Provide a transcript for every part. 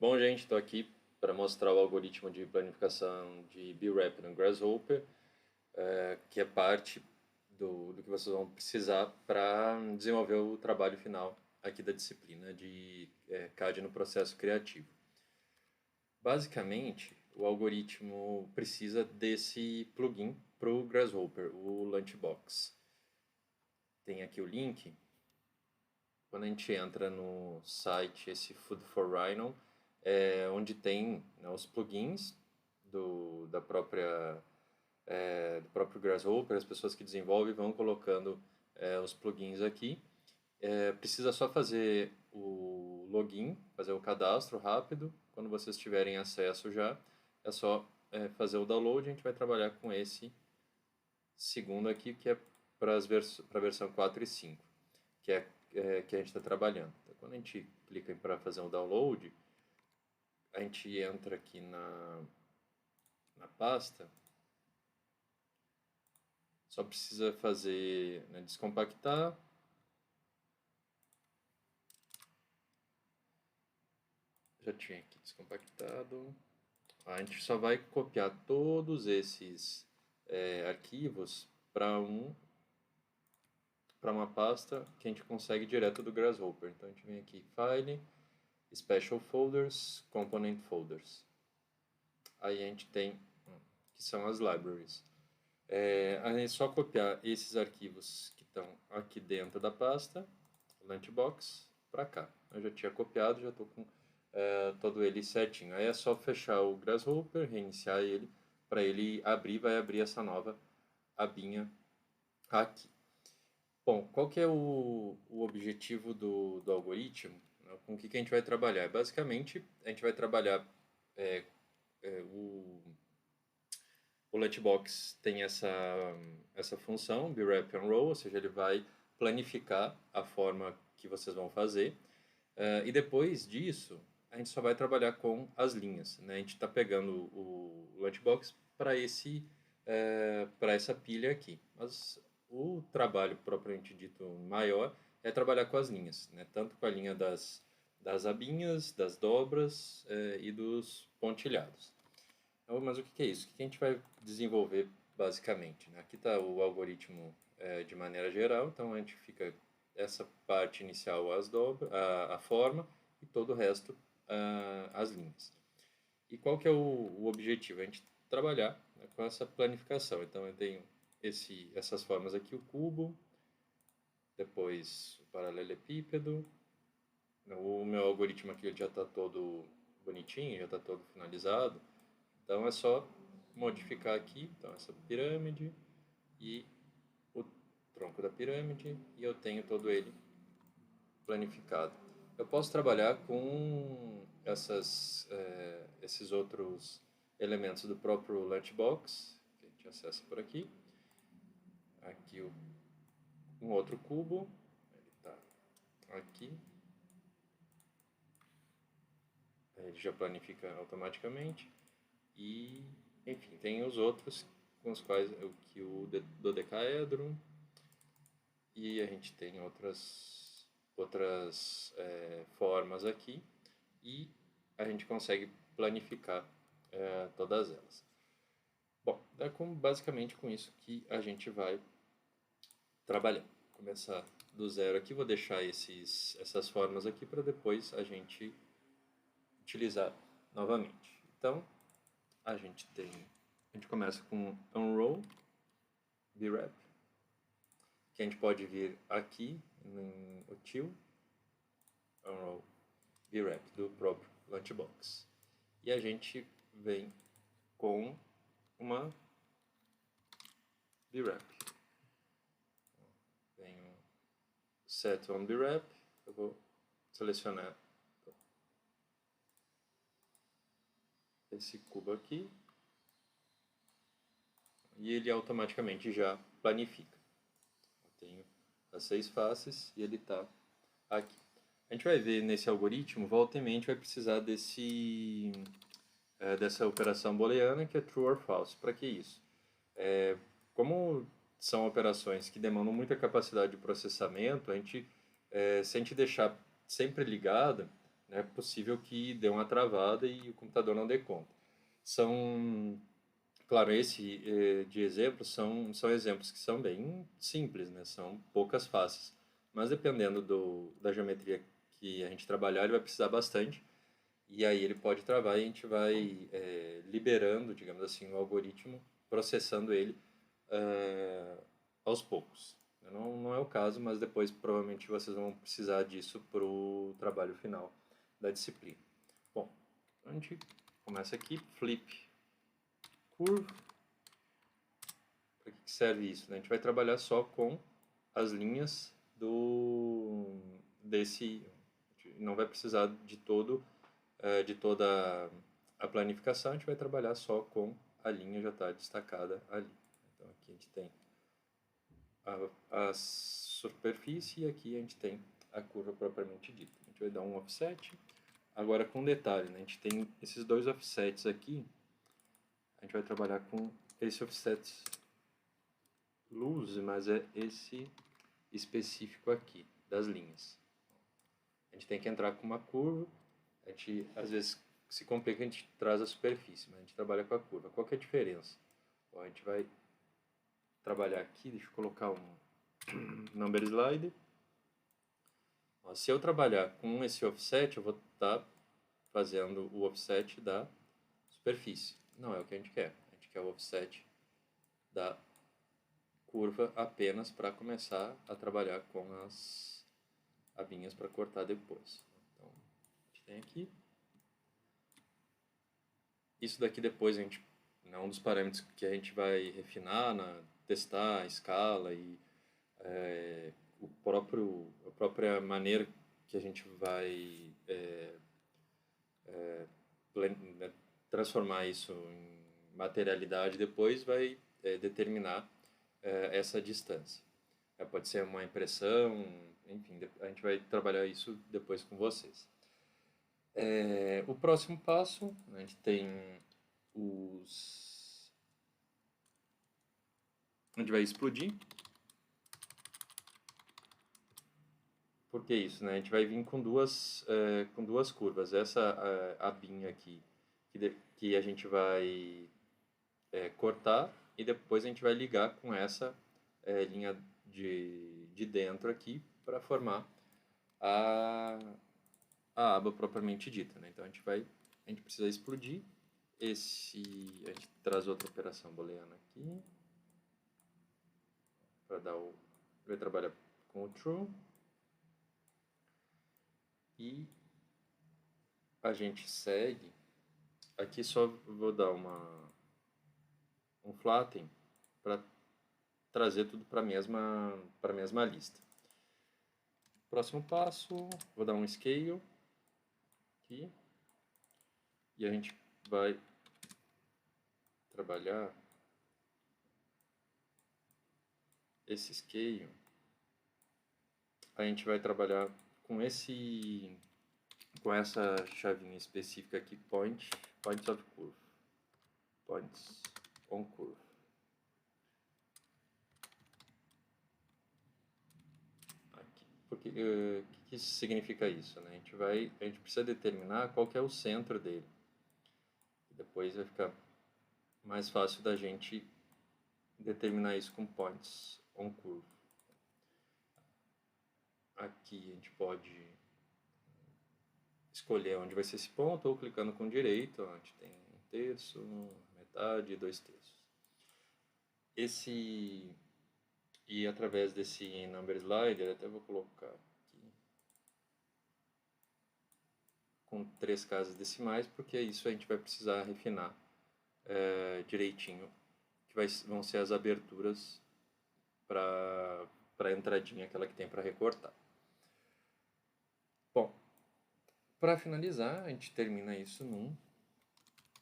Bom, gente, estou aqui para mostrar o algoritmo de planificação de BRAP no Grasshopper, que é parte do que vocês vão precisar para desenvolver o trabalho final aqui da disciplina de CAD no processo criativo. Basicamente, o algoritmo precisa desse plugin para o Grasshopper, o Lunchbox. Tem aqui o link. Quando a gente entra no site, esse Food for Rhino, onde tem, né, os plugins da do próprio Grasshopper, as pessoas que desenvolvem vão colocando os plugins aqui. Precisa só fazer o login, fazer o cadastro rápido. Quando vocês tiverem acesso já, é só fazer o download. A gente vai trabalhar com esse segundo aqui, que é para a versão 4 e 5, que a gente está trabalhando. Então, quando a gente clica para fazer um download, a gente entra aqui na pasta, só precisa fazer, né, descompactar, já tinha aqui descompactado, a gente só vai copiar todos esses arquivos para uma pasta que a gente consegue direto do Grasshopper. Então a gente vem aqui, File, Special Folders, Component Folders. Aí a gente tem, que são as libraries. É só copiar esses arquivos que estão aqui dentro da pasta, Lunchbox, para cá. Eu já tinha copiado, já estou com todo ele certinho. Aí é só fechar o Grasshopper, reiniciar ele, para ele abrir, vai abrir essa nova abinha aqui. Bom, qual que é o objetivo do algoritmo? Com o que a gente vai trabalhar? Basicamente, a gente vai trabalhar o Lunchbox tem essa função, BWrap Unroll, ou seja, ele vai planificar a forma que vocês vão fazer. E depois disso, a gente só vai trabalhar com as linhas, né? A gente está pegando o Lunchbox para essa pilha aqui. Mas o trabalho propriamente dito maior é trabalhar com as linhas, né? Tanto com a linha das abinhas, das dobras e dos pontilhados. Mas o que é isso? O que a gente vai desenvolver basicamente, né? Aqui está o algoritmo de maneira geral, então a gente fica essa parte inicial a forma e todo o resto as linhas. E qual que é o objetivo? A gente trabalhar, né, com essa planificação. Então eu tenho essas formas aqui, o cubo, depois o paralelepípedo. O meu algoritmo aqui já está todo bonitinho, já está todo finalizado. Então é só modificar aqui, então essa pirâmide e o tronco da pirâmide, e eu tenho todo ele planificado. Eu posso trabalhar com esses outros elementos do próprio Lunchbox, que a gente acessa por aqui. Aqui um outro cubo, ele está aqui. Ele já planifica automaticamente. E, enfim, tem os outros com os quais o dodecaedro, e a gente tem outras formas aqui, e a gente consegue planificar todas elas. Bom, é basicamente com isso que a gente vai trabalhar. Vou começar do zero aqui, vou deixar essas formas aqui para depois a gente utilizar novamente. Então, a gente começa com unroll, BWrap, que a gente pode vir aqui em util, unroll, BWrap do próprio Lunchbox. E a gente vem com uma BWrap. Venho set on BWrap, eu vou selecionar esse cubo aqui, e ele automaticamente já planifica. Eu tenho as 6 faces e ele está aqui. A gente vai ver nesse algoritmo, volta e meia, a gente vai precisar dessa operação booleana, que é true or false. Para que isso? Como são operações que demandam muita capacidade de processamento, se a gente deixar sempre ligada, é possível que dê uma travada e o computador não dê conta. São, claro, esse de exemplos são exemplos que são bem simples, né? São poucas faces. Mas dependendo da geometria que a gente trabalhar, ele vai precisar bastante. E aí ele pode travar e a gente vai liberando, digamos assim, o algoritmo, processando ele eh, aos poucos. Não é o caso, mas depois provavelmente vocês vão precisar disso para o trabalho final da disciplina. Bom, a gente começa aqui, flip curve. Para que serve isso, né? A gente vai trabalhar só com as linhas desse, não vai precisar de toda a planificação, a gente vai trabalhar só com a linha já está destacada ali. Então aqui a gente tem a superfície e aqui a gente tem a curva propriamente dita. A gente vai dar um offset. Agora com detalhe, né? A gente tem esses dois offsets aqui, a gente vai trabalhar com esse offset loose, mas é esse específico aqui, das linhas. A gente tem que entrar com uma curva, a gente às vezes se complica, a gente traz a superfície, mas a gente trabalha com a curva. Qual que é a diferença? Bom, a gente vai trabalhar aqui, deixa eu colocar um number slider. Ó, se eu trabalhar com esse offset, eu vou estar fazendo o offset da superfície. Não é o que a gente quer. A gente quer o offset da curva apenas para começar a trabalhar com as abinhas para cortar depois. Então, a gente tem aqui. Isso daqui depois a gente é um dos parâmetros que a gente vai refinar, testar a escala e a própria maneira que a gente vai né, transformar isso em materialidade depois vai determinar essa distância. Pode ser uma impressão, enfim, a gente vai trabalhar isso depois com vocês. O próximo passo, a gente tem a gente vai explodir. Por que isso, né? A gente vai vir com duas curvas. Essa abinha aqui, que a gente vai cortar, e depois a gente vai ligar com essa linha de dentro aqui para formar a aba propriamente dita, né? Então a gente precisa explodir a gente traz outra operação booleana aqui para vai trabalhar com o true e a gente segue. Aqui só vou dar um flatten para trazer tudo para a mesma lista. Próximo passo, vou dar um scale aqui e a gente vai trabalhar esse scale. A gente vai trabalhar com essa chavinha específica aqui, points of curve, points on curve. Aqui. Porque o que significa isso, né? A gente precisa determinar qual que é o centro dele. Depois vai ficar mais fácil da gente determinar isso com points on curve. Aqui a gente pode escolher onde vai ser esse ponto, ou clicando com direito, onde tem 1/3, metade e 2/3. E através desse number slider, até vou colocar aqui com 3 casas decimais, porque isso a gente vai precisar refinar direitinho, que vão ser as aberturas para a entradinha, aquela que tem para recortar. Bom, para finalizar, a gente termina isso num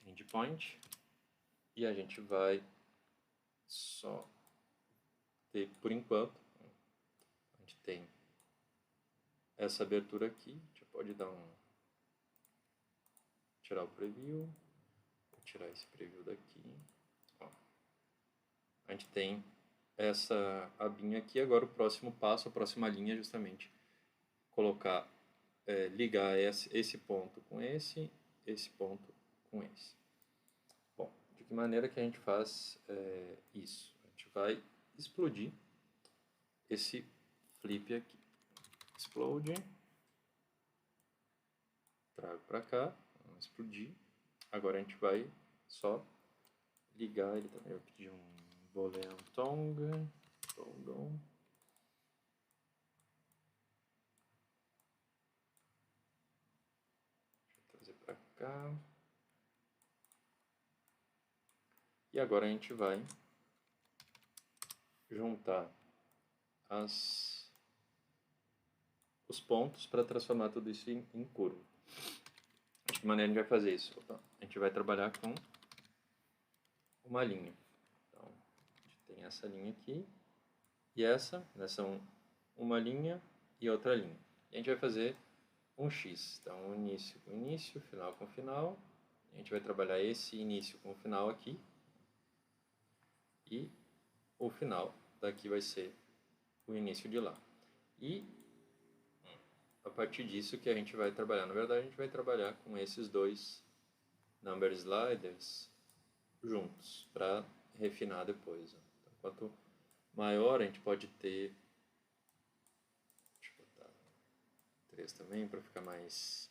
endpoint e a gente vai só ter, por enquanto, a gente tem essa abertura aqui, a gente pode dar tirar o preview, vou tirar esse preview daqui, ó. A gente tem essa abinha aqui, agora o próximo passo, a próxima linha é justamente colocar ligar esse ponto com esse ponto com esse. Bom, de que maneira que a gente faz isso? A gente vai explodir esse flip aqui. Explode. Trago para cá. Vamos explodir. Agora a gente vai só ligar ele também. Eu pedi um boolean toggle. Deixa eu trazer para cá. E agora a gente vai juntar os pontos para transformar tudo isso em curva. De que maneira a gente vai fazer isso? A gente vai trabalhar com uma linha. Então, a gente tem essa linha aqui e essa, né, são uma linha e outra linha. E a gente vai fazer um X. Então, início com início, final com final. A gente vai trabalhar esse início com o final aqui. E o final daqui vai ser o início de lá. E a partir disso que a gente vai trabalhar. Na verdade, a gente vai trabalhar com esses dois number sliders juntos para refinar depois. Então, quanto maior a gente pode ter, deixa eu botar 3 também para ficar mais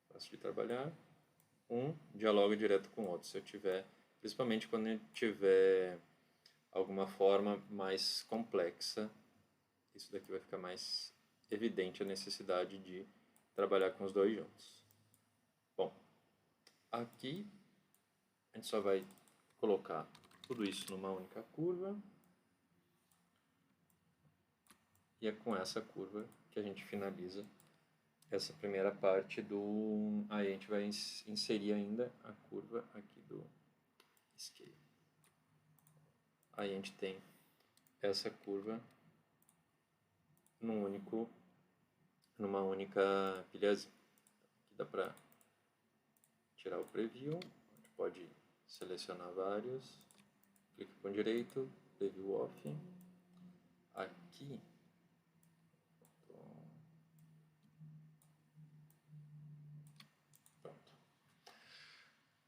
fácil de trabalhar. Um dialoga direto com o outro. Se eu tiver, principalmente quando eu tiver alguma forma mais complexa, isso daqui vai ficar mais evidente a necessidade de trabalhar com os dois juntos. Bom, aqui a gente só vai colocar tudo isso numa única curva. E é com essa curva que a gente finaliza essa primeira parte do... Aí a gente vai inserir ainda a curva aqui do scale. Aí a gente tem essa curva numa única pilhazinha. Aqui dá para tirar o preview, a gente pode selecionar vários, clica com direito, preview off. Aqui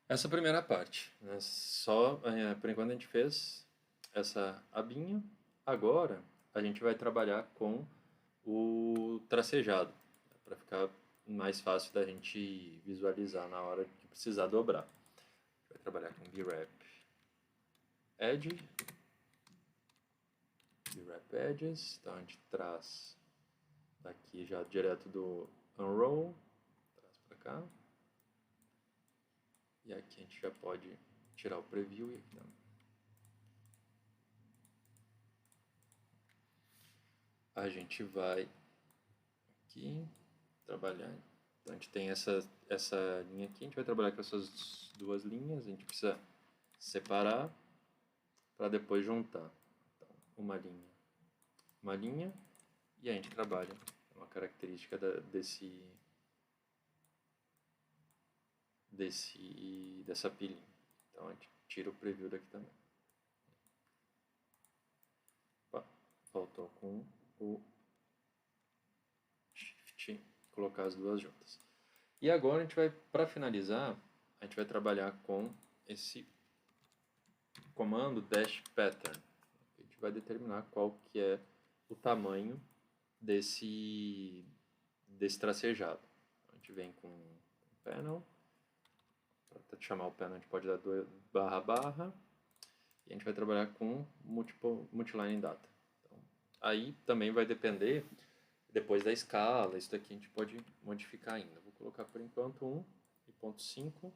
essa primeira parte, né? Só por enquanto a gente fez essa abinha. Agora a gente vai trabalhar com o tracejado, para ficar mais fácil da gente visualizar na hora que precisar dobrar. A gente vai trabalhar com Brep Edge, Brep Edges, então a gente traz daqui já direto do Unroll, traz para cá. E aqui a gente já pode tirar o preview e aqui também. A gente vai aqui trabalhar. Então a gente tem essa linha aqui, a gente vai trabalhar com essas duas linhas, a gente precisa separar para depois juntar. Então, uma linha, e a gente trabalha uma característica dessa pilhinha. Então a gente tira o preview daqui também. Opa, faltou com o Shift colocar as duas juntas. E agora a gente vai, para finalizar, a gente vai trabalhar com esse comando dash pattern. A gente vai determinar qual que é o tamanho desse tracejado. A gente vem com panel. Para chamar o panel a gente pode dar // e a gente vai trabalhar com multiline data. Então, aí também vai depender depois da escala, isso daqui a gente pode modificar ainda. Vou colocar por enquanto 1 e ponto 5.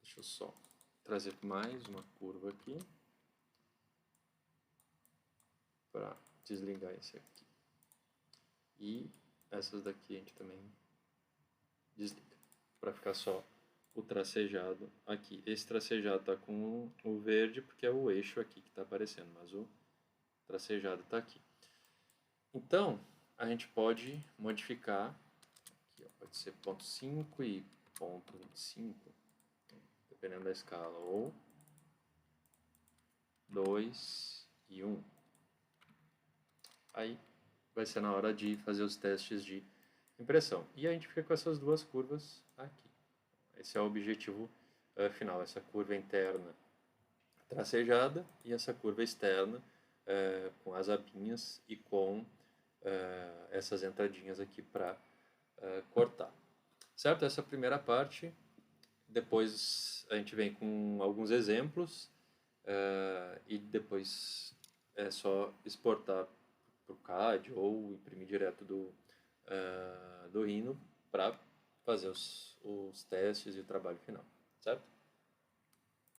Deixa eu só trazer mais uma curva aqui para desligar esse aqui. E essas daqui a gente também desliga, para ficar só o tracejado aqui. Esse tracejado está com o verde porque é o eixo aqui que está aparecendo, mas o tracejado está aqui. Então, a gente pode modificar, aqui, ó, pode ser ponto 5 e ponto 25, dependendo da escala, ou 2 e 1. aí vai ser na hora de fazer os testes de impressão. E a gente fica com essas duas curvas aqui. Esse é o objetivo final, essa curva interna tracejada e essa curva externa com as abinhas e com essas entradinhas aqui para cortar. Certo? Essa é a primeira parte. Depois a gente vem com alguns exemplos e depois é só exportar para o CAD ou imprimir direto do Rhino para fazer os testes e o trabalho final, certo?